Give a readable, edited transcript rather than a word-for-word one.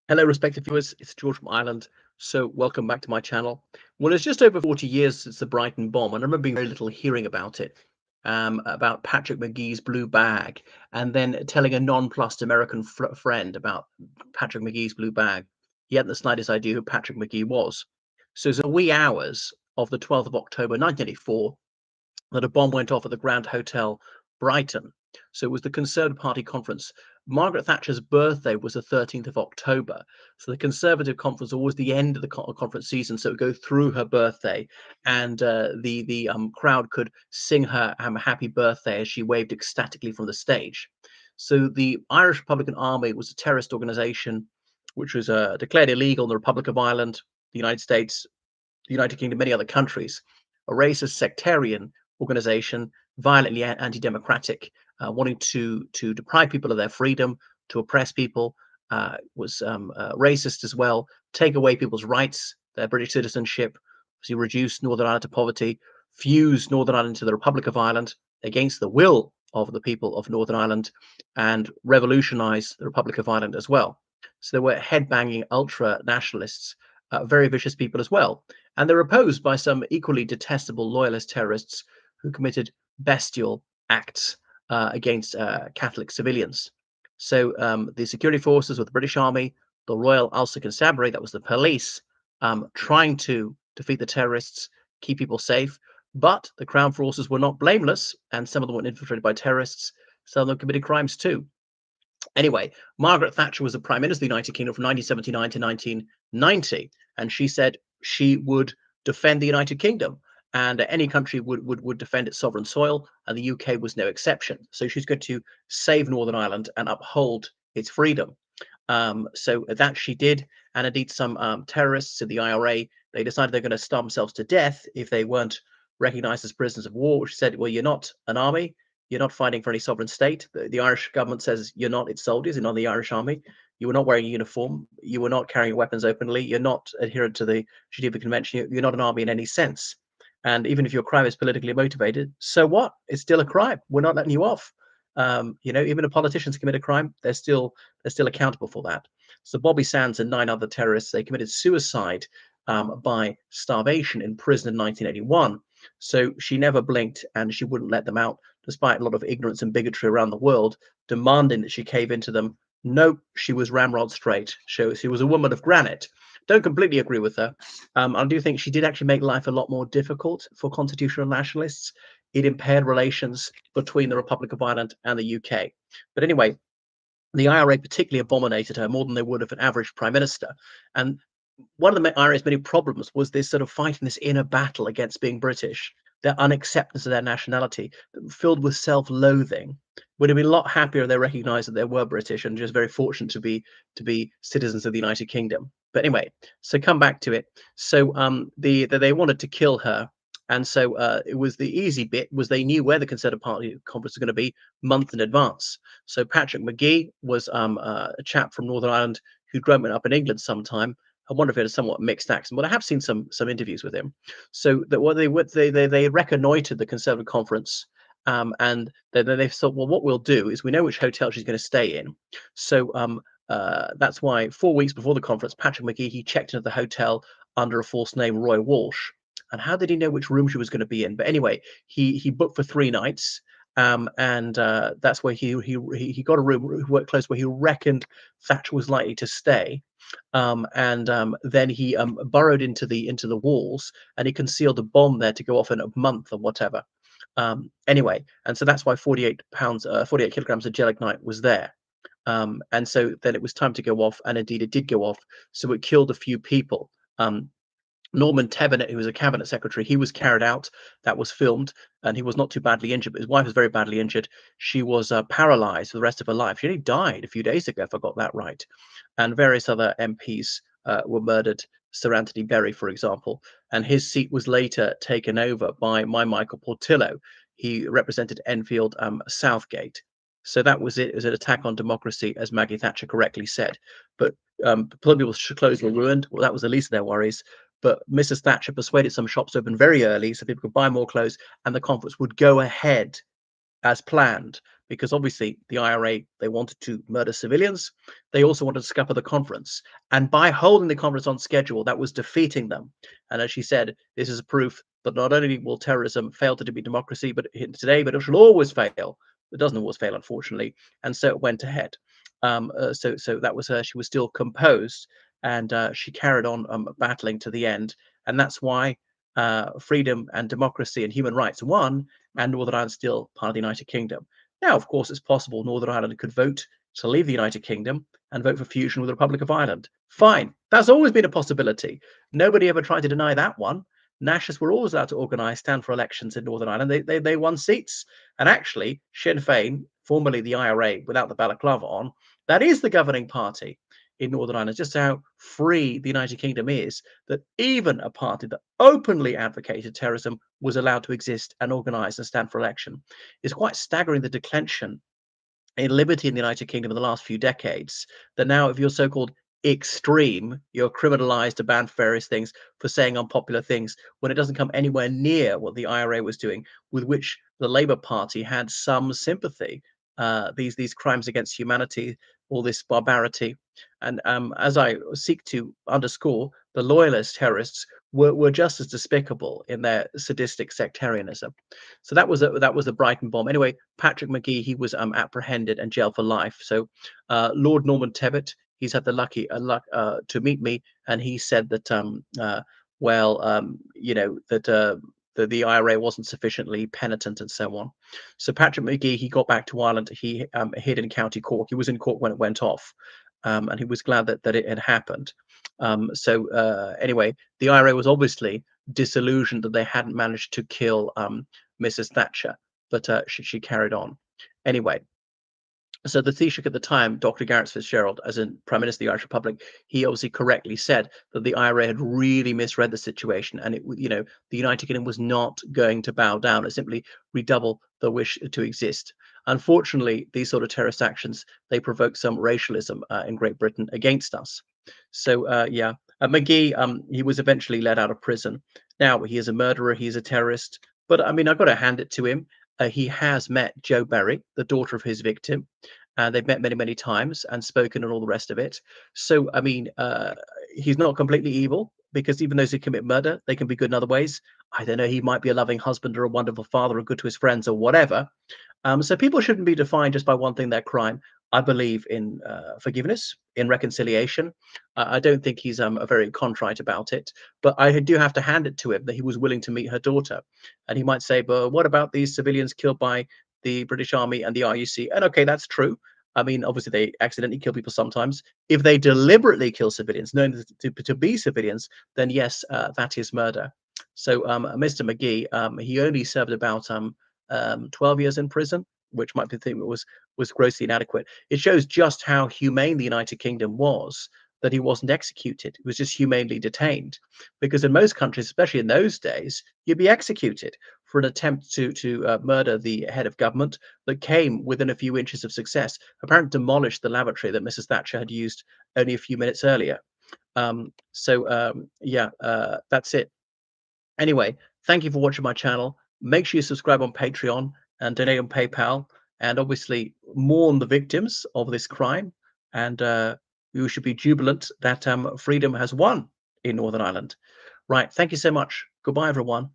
Hello, respected viewers. It's George from Ireland. So, welcome back to my channel. Well, it's just over 40 years since the Brighton Bomb, and I remember being very little hearing about it, about Patrick McGee's blue bag, and then telling a nonplussed American friend about Patrick McGee's blue bag. He hadn't the slightest idea who Patrick McGee was. So, it's the wee hours of the 12th of October, 1984, that a bomb went off at the Grand Hotel, Brighton. So it was the Conservative Party conference. Margaret Thatcher's birthday was the 13th of October. So the Conservative conference was always the end of the conference season. So it would go through her birthday, and the crowd could sing her happy birthday as she waved ecstatically from the stage. So the Irish Republican Army was a terrorist organization which was declared illegal in the Republic of Ireland, the United States, the United Kingdom, many other countries. A racist sectarian organization, violently anti-democratic, wanting to deprive people of their freedom, to oppress people, was racist as well, take away people's rights, their British citizenship, to reduce Northern Ireland to poverty, fuse Northern Ireland into the Republic of Ireland against the will of the people of Northern Ireland, and revolutionize the Republic of Ireland as well. So there were headbanging ultra nationalists, very vicious people as well. And they're opposed by some equally detestable loyalist terrorists who committed bestial acts against Catholic civilians. So the security forces with the British Army, the Royal Ulster Constabulary, that was the police, trying to defeat the terrorists, keep people safe. But the Crown forces were not blameless, and some of them were infiltrated by terrorists. Some of them committed crimes too. Anyway, Margaret Thatcher was the Prime Minister of the United Kingdom from 1979 to 1990, and she said she would defend the United Kingdom, and any country would defend its sovereign soil, and the UK was no exception. So she's going to save Northern Ireland and uphold its freedom. So that she did, and indeed some terrorists in the IRA, they decided they're going to starve themselves to death if they weren't recognised as prisoners of war. She said, well, you're not an army, you're not fighting for any sovereign state. The Irish government says you're not its soldiers, you're not the Irish army. You were not wearing a uniform. You were not carrying weapons openly. You're not adherent to the Geneva Convention. You're not an army in any sense. And even if your crime is politically motivated, so what? It's still a crime. We're not letting you off. Even if politicians commit a crime, they're still accountable for that. So Bobby Sands and 9 other terrorists, they committed suicide by starvation in prison in 1981. So she never blinked, and she wouldn't let them out, despite a lot of ignorance and bigotry around the world, demanding that she cave into them. No, she was ramrod straight. She was a woman of granite. Don't completely agree with her. I do think she did actually make life a lot more difficult for constitutional nationalists. It impaired relations between the Republic of Ireland and the UK. But anyway, the IRA particularly abominated her more than they would have an average prime minister. And one of the IRA's many problems was this sort of fighting this inner battle against being British, their unacceptance of their nationality, filled with self-loathing. Would have been a lot happier if they recognised that they were British and just very fortunate to be citizens of the United Kingdom. But anyway, so come back to it. So they wanted to kill her, and so it was the easy bit was they knew where the Conservative Party conference was going to be months in advance. So Patrick McGee was a chap from Northern Ireland who'd grown up in England sometime. I wonder if he had a somewhat mixed accent, but I have seen some interviews with him. So that what they reconnoitered the Conservative conference, and then they thought, well, what we'll do is we know which hotel she's going to stay in. So that's why 4 weeks before the conference, Patrick McGee, he checked into the hotel under a false name, Roy Walsh. And how did he know which room she was going to be in? But anyway, he booked for 3 nights. And that's where he got a room, worked close, where he reckoned Thatcher was likely to stay. Then he burrowed into the walls, and he concealed a bomb there to go off in a month or whatever. Anyway, and so that's why 48 kilograms of gelignite was there. And so then it was time to go off, and indeed it did go off. So it killed a few people. Norman Tevenant, who was a cabinet secretary, he was carried out. That was filmed, and he was not too badly injured, but his wife was very badly injured. She was paralyzed for the rest of her life. She only died a few days ago, if I got that right. And various other MPs were murdered. Sir Anthony Berry, for example, and his seat was later taken over by Michael Portillo. He represented Enfield Southgate. So that was it. It was an attack on democracy, as Maggie Thatcher correctly said. But people's clothes were ruined. Well, that was the least of their worries. But Mrs. Thatcher persuaded some shops to open very early so people could buy more clothes, and the conference would go ahead as planned. because obviously the IRA, they wanted to murder civilians. They also wanted to scupper the conference. And by holding the conference on schedule, that was defeating them. And as she said, this is a proof that not only will terrorism fail to defeat democracy today, but it shall always fail. It doesn't always fail, unfortunately. And so it went ahead. So that was her. She was still composed, and she carried on battling to the end. And that's why freedom and democracy and human rights won, and Northern Ireland still part of the United Kingdom. Now, of course, it's possible Northern Ireland could vote to leave the United Kingdom and vote for fusion with the Republic of Ireland. Fine. That's always been a possibility. Nobody ever tried to deny that one. Nationalists were always allowed to organise, stand for elections in Northern Ireland. They won seats. And actually, Sinn Féin, formerly the IRA without the balaclava on, that is the governing party in Northern Ireland. Just how free the United Kingdom is, that even a party that openly advocated terrorism was allowed to exist and organise and stand for election. It's quite staggering, the declension in liberty in the United Kingdom in the last few decades, that now if you're so-called extreme, you're criminalized or banned for various things for saying unpopular things, when it doesn't come anywhere near what the IRA was doing, with which the Labour Party had some sympathy. These crimes against humanity, all this barbarity. And as I seek to underscore, the loyalist terrorists were just as despicable in their sadistic sectarianism. So that was the Brighton bomb. Anyway, Patrick Magee, he was apprehended and jailed for life. So Lord Norman Tebbit, he's had the luck to meet me, and he said that that the IRA wasn't sufficiently penitent and so on. So Patrick Magee, he got back to Ireland. He hid in County Cork. He was in Cork when it went off, and he was glad that it had happened. Anyway, the IRA was obviously disillusioned that they hadn't managed to kill Mrs. Thatcher, but she carried on. Anyway, so the Taoiseach at the time, Dr. Gareth Fitzgerald, as in Prime Minister of the Irish Republic, he obviously correctly said that the IRA had really misread the situation, and the United Kingdom was not going to bow down and simply redouble the wish to exist. Unfortunately, these sort of terrorist actions, they provoke some racialism in Great Britain against us. So Magee, he was eventually let out of prison. Now he is a murderer, he's a terrorist, but I mean, I've got to hand it to him. He has met Jo Berry, the daughter of his victim. They've met many times and spoken and all the rest of it. So, I mean, he's not completely evil, because even those who commit murder, they can be good in other ways. I don't know, he might be a loving husband or a wonderful father or good to his friends or whatever. So people shouldn't be defined just by one thing, their crime. I believe in forgiveness, in reconciliation. I don't think he's very contrite about it, but I do have to hand it to him that he was willing to meet her daughter. And he might say, but what about these civilians killed by the British Army and the RUC? And okay, that's true. I mean, obviously they accidentally kill people sometimes. If they deliberately kill civilians, known to be civilians, then yes, that is murder. So Mr. Magee, he only served about 12 years in prison, which might be think was grossly inadequate. It shows just how humane the United Kingdom was, that he wasn't executed. He was just humanely detained. Because in most countries, especially in those days, you'd be executed for an attempt to murder the head of government that came within a few inches of success. Apparently demolished the lavatory that Mrs. Thatcher had used only a few minutes earlier. That's it. Anyway, thank you for watching my channel. Make sure you subscribe on Patreon and donate on PayPal, and obviously mourn the victims of this crime. And we should be jubilant that freedom has won in Northern Ireland. Right. Thank you so much. Goodbye, everyone.